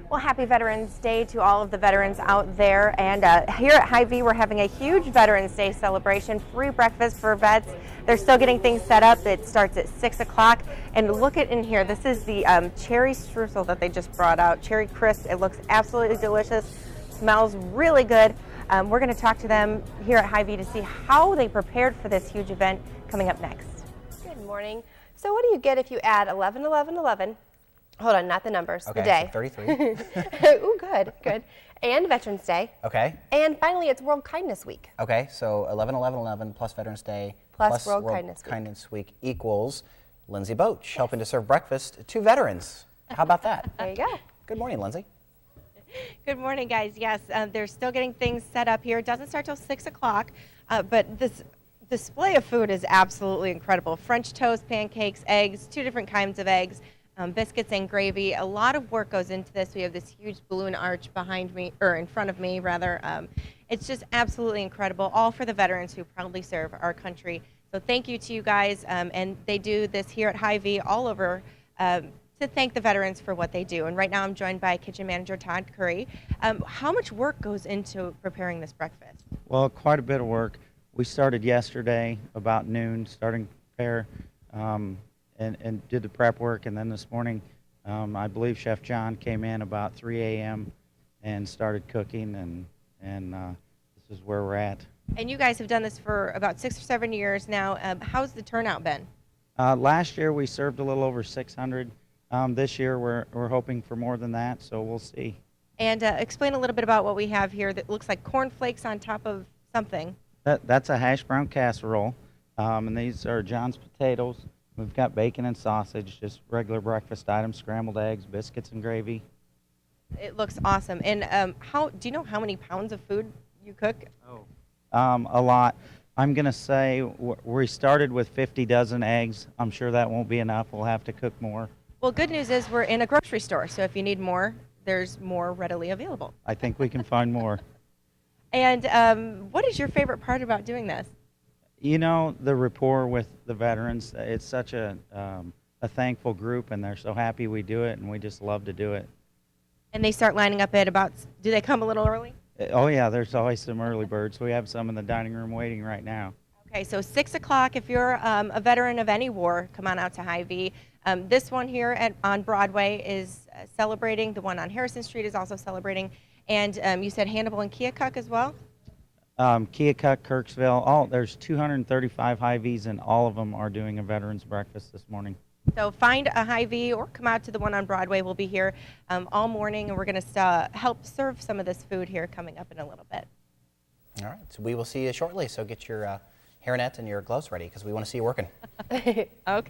Well, happy Veterans Day to all of the veterans out there. And here at Hy-Vee, we're having a huge Veterans Day celebration, free breakfast for vets. They're still getting things set up. It starts at 6 o'clock. And look at in here. This is the cherry streusel that they just brought out, cherry crisp. It looks absolutely delicious, smells really good. We're going to talk to them here at Hy-Vee to see how they prepared for this huge event coming up next. Good morning. So what do you get if you add 11, 11, 11? Hold on, not the numbers, okay, the day. So 33. Ooh, good, good. And Veterans Day. Okay. And finally, it's World Kindness Week. Okay, so 11, 11, 11 plus Veterans Day plus World Kindness Week equals Lindsay Boach helping to serve breakfast to veterans. How about that? There you go. Good morning, Lindsay. Good morning, guys. Yes, they're still getting things set up here. It doesn't start till 6 o'clock, but this display of food is absolutely incredible. French toast, pancakes, eggs, 2 different kinds of eggs. Biscuits and gravy. A lot of work goes into this. We have this huge balloon arch behind me, or in front of me, rather. It's just absolutely incredible, all for the veterans who proudly serve our country. So thank you to you guys, and they do this here at Hy-Vee all over to thank the veterans for what they do. And right now I'm joined by Kitchen Manager Todd Curry. How much work goes into preparing this breakfast? Well, quite a bit of work. We started yesterday about noon, starting to prepare. And did the prep work, and then this morning I believe Chef John came in about 3 a.m. and started cooking, and this is where we're at. And you guys have done this for about 6 or 7 years now. How's the turnout been? Last year we served a little over 600. This year we're hoping for more than that, so we'll see. And explain a little bit about what we have here that looks like cornflakes on top of something. That's a hash brown casserole, and these are John's potatoes. We've got bacon and sausage, just regular breakfast items, scrambled eggs, biscuits, and gravy. It looks awesome. And do you know how many pounds of food you cook? Oh, a lot. I'm going to say we started with 50 dozen eggs. I'm sure that won't be enough. We'll have to cook more. Well, good news is we're in a grocery store, so if you need more, there's more readily available. I think we can find more. And what is your favorite part about doing this? You know, the rapport with the veterans. It's such a thankful group, and they're so happy we do it, and we just love to do it. And they start lining up at about, do they come a little early? Oh, yeah, there's always some early birds. We have some in the dining room waiting right now. Okay, so 6 o'clock, if you're a veteran of any war, come on out to Hy-Vee. This one here on Broadway is celebrating. The one on Harrison Street is also celebrating. And you said Hannibal and Keokuk as well? Keokuk, Kirksville, there's 235 Hy-Vees, and all of them are doing a veterans breakfast this morning. So find a Hy-Vee or come out to the one on Broadway. We'll be here all morning, and we're going to help serve some of this food here coming up in a little bit. All right, so we will see you shortly, so get your hairnet and your gloves ready, because we want to see you working. Okay. All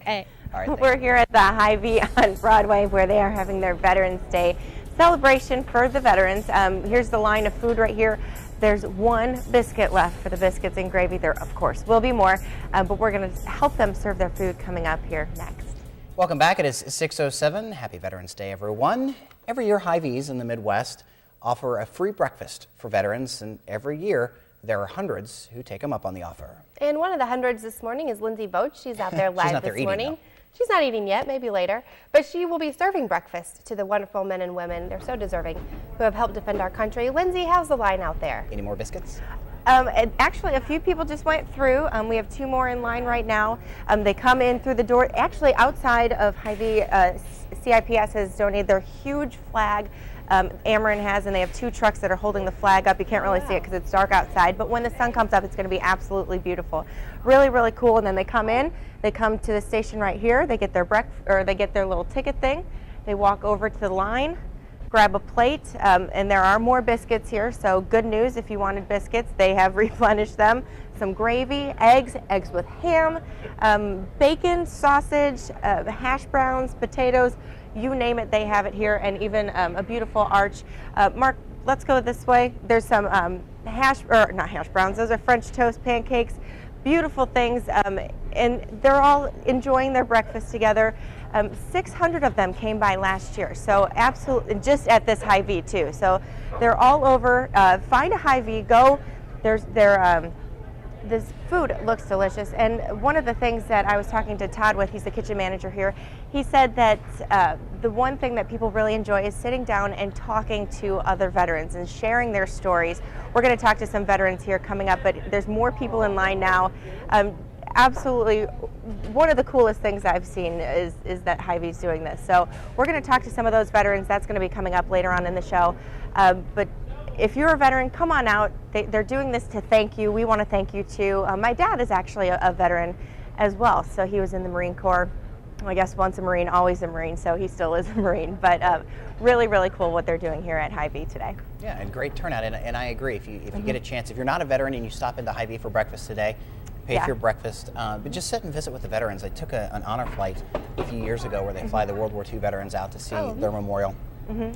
right, We're here at the Hy-Vee on Broadway, where they are having their Veterans Day celebration for the veterans. Here's the line of food right here. There's 1 biscuit left for the biscuits and gravy. There, of course, will be more, but we're going to help them serve their food coming up here next. Welcome back. It is 6:07. Happy Veterans Day, everyone. Every year, Hy-Vees in the Midwest offer a free breakfast for veterans, and every year there are hundreds who take them up on the offer. And one of the hundreds this morning is Lindsay Boach. She's out there live this morning. Though. She's not eating yet, maybe later, but she will be serving breakfast to the wonderful men and women, they're so deserving, who have helped defend our country. Lindsay, how's the line out there? Any more biscuits? Actually, a few people just went through. We have 2 more in line right now. They come in through the door. Actually, outside of Hy-Vee, CIPS has donated their huge flag. Ameren has, and they have 2 trucks that are holding the flag up. You can't really see it because it's dark outside, but when the sun comes up, it's going to be absolutely beautiful. Really, really cool. And then they come in. They come to the station right here. They get their they get their little ticket thing. They walk over to the line, grab a plate, and there are more biscuits here. So good news, if you wanted biscuits, they have replenished them. Some gravy, eggs with ham, bacon, sausage, hash browns, potatoes. You name it, they have it here, and even a beautiful arch. Mark, let's go this way. There's some not hash browns, those are French toast pancakes, beautiful things, and they're all enjoying their breakfast together. 600 of them came by last year, so absolutely, just at this Hy-Vee too. So they're all over. Find a Hy-Vee, go. They're this food looks delicious, and one of the things that I was talking to Todd with, he's the kitchen manager here, he said that the one thing that people really enjoy is sitting down and talking to other veterans and sharing their stories. We're going to talk to some veterans here coming up, but there's more people in line now. Absolutely, one of the coolest things I've seen is that Hy-Vee's doing this. So we're going to talk to some of those veterans. That's going to be coming up later on in the show. But if you're a veteran, come on out. They're doing this to thank you. We want to thank you too. My dad is actually a veteran as well. So he was in the Marine Corps. I guess once a Marine, always a Marine, so he still is a Marine. But really, really cool what they're doing here at Hy-Vee today. Yeah, and great turnout. And I agree. If you get a chance, if you're not a veteran and you stop into Hy-Vee for breakfast today, pay for your breakfast, but just sit and visit with the veterans. I took an honor flight a few years ago where they fly the World War II veterans out to see their memorial.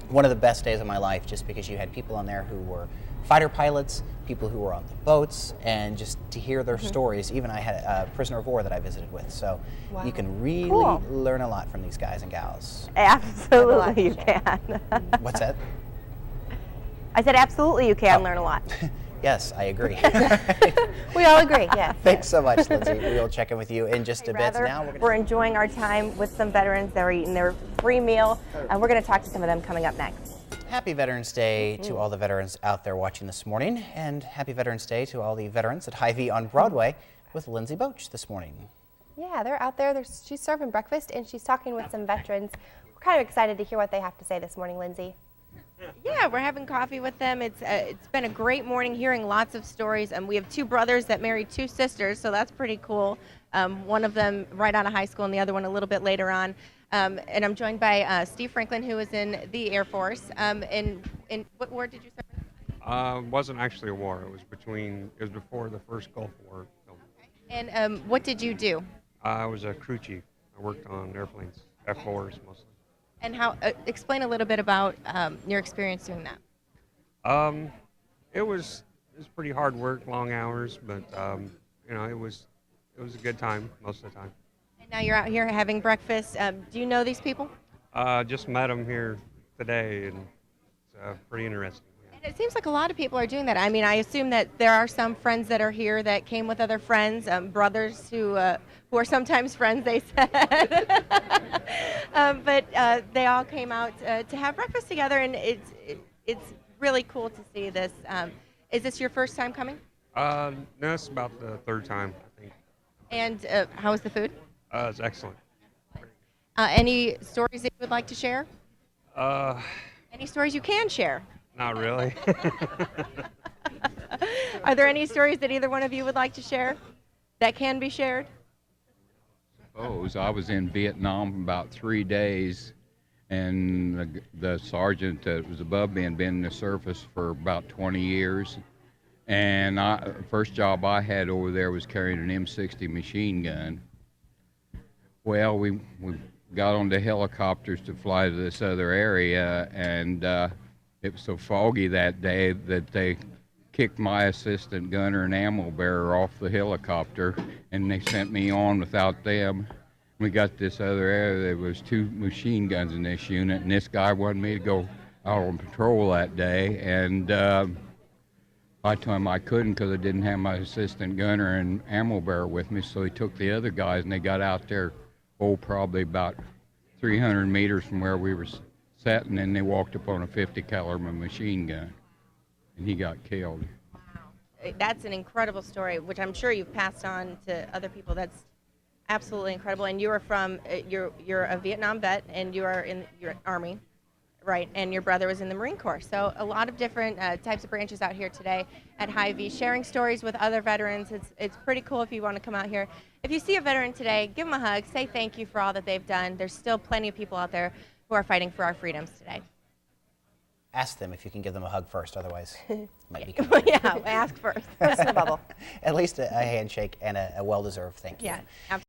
One of the best days of my life, just because you had people on there who were fighter pilots, people who were on the boats, and just to hear their stories. Even I had a prisoner of war that I visited with, so you can really learn a lot from these guys and gals. Absolutely you can. What's that? I said absolutely you can learn a lot. Yes, I agree. We all agree, yes. Thanks so much, Lindsay. We'll check in with you in just a bit. Now we're enjoying our time with some veterans. They're eating their free meal, and we're going to talk to some of them coming up next. Happy Veterans Day to all the veterans out there watching this morning, and happy Veterans Day to all the veterans at Hy-Vee on Broadway with Lindsay Boach this morning. Yeah, they're out there. She's serving breakfast, and she's talking with some veterans. We're kind of excited to hear what they have to say this morning, Lindsay. Yeah, we're having coffee with them. It's been a great morning, hearing lots of stories. We have two brothers that married two sisters, so that's pretty cool. One of them right out of high school and the other one a little bit later on. And I'm joined by Steve Franklin, who was in the Air Force. In what war did you serve? Wasn't actually a war. It was before the first Gulf War. And what did you do? I was a crew chief. I worked on airplanes, F-4s mostly. And how? Explain a little bit about your experience doing that. It was pretty hard work, long hours, but it was a good time most of the time. And now you're out here having breakfast. Do you know these people? Just met them here today, and it's pretty interesting. And it seems like a lot of people are doing that. I mean, I assume that there are some friends that are here that came with other friends, brothers who are sometimes friends, they said. But they all came out to have breakfast together, and it's really cool to see this. Is this your first time coming? No, it's about the third time, I think. And how was the food? It's excellent. Any stories that you would like to share? Any stories you can share? Not really. Are there any stories that either one of you would like to share that can be shared? I was in Vietnam about 3 days, and the sergeant that was above me had been in the service for about 20 years. And first job I had over there was carrying an M60 machine gun. Well, we got on the helicopters to fly to this other area, and it was so foggy that day that they kicked my assistant gunner and ammo bearer off the helicopter, and they sent me on without them. We got this other area. There was 2 machine guns in this unit, and this guy wanted me to go out on patrol that day, and I told him I couldn't because I didn't have my assistant gunner and ammo bearer with me, so he took the other guys, and they got out there, probably about 300 meters from where we were sat, and then they walked up on a 50 caliber machine gun, and he got killed. Wow, that's an incredible story, which I'm sure you've passed on to other people. That's absolutely incredible. And you are from you're a Vietnam vet, and you are in your Army, right? And your brother was in the Marine Corps. So a lot of different types of branches out here today at Hy-Vee, sharing stories with other veterans. It's pretty cool if you want to come out here. If you see a veteran today, give them a hug, say thank you for all that they've done. There's still plenty of people out there who are fighting for our freedoms today. Ask them if you can give them a hug first, otherwise it might be Yeah, ask first. First in the bubble. At least a handshake and a well-deserved thank you. Yeah, absolutely.